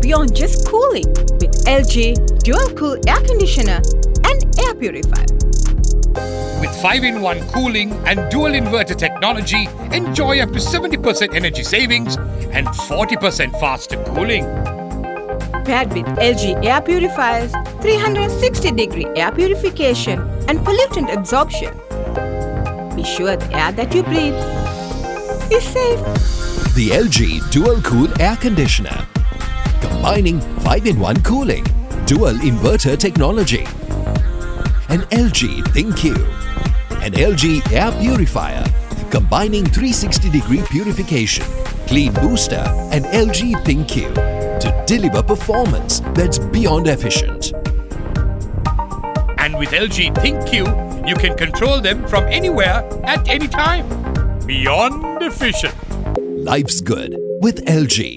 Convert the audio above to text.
beyond just cooling with LG Dual Cool Air Conditioner and Air Purifier. With 5-in-1 cooling and dual inverter technology, enjoy up to 70% energy savings and 40% faster cooling. Paired with LG Air Purifier's 360-degree air purification and pollutant absorption. Be sure the air that you breathe is safe. The LG Dual Cool Air Conditioner, combining 5-in-1 cooling, dual inverter technology, an LG ThinQ, an LG Air Purifier, combining 360-degree purification, clean booster, and LG ThinQ to deliver performance that's beyond efficient. And with LG ThinQ, you can control them from anywhere at any time. Beyond efficient. Life's good with LG.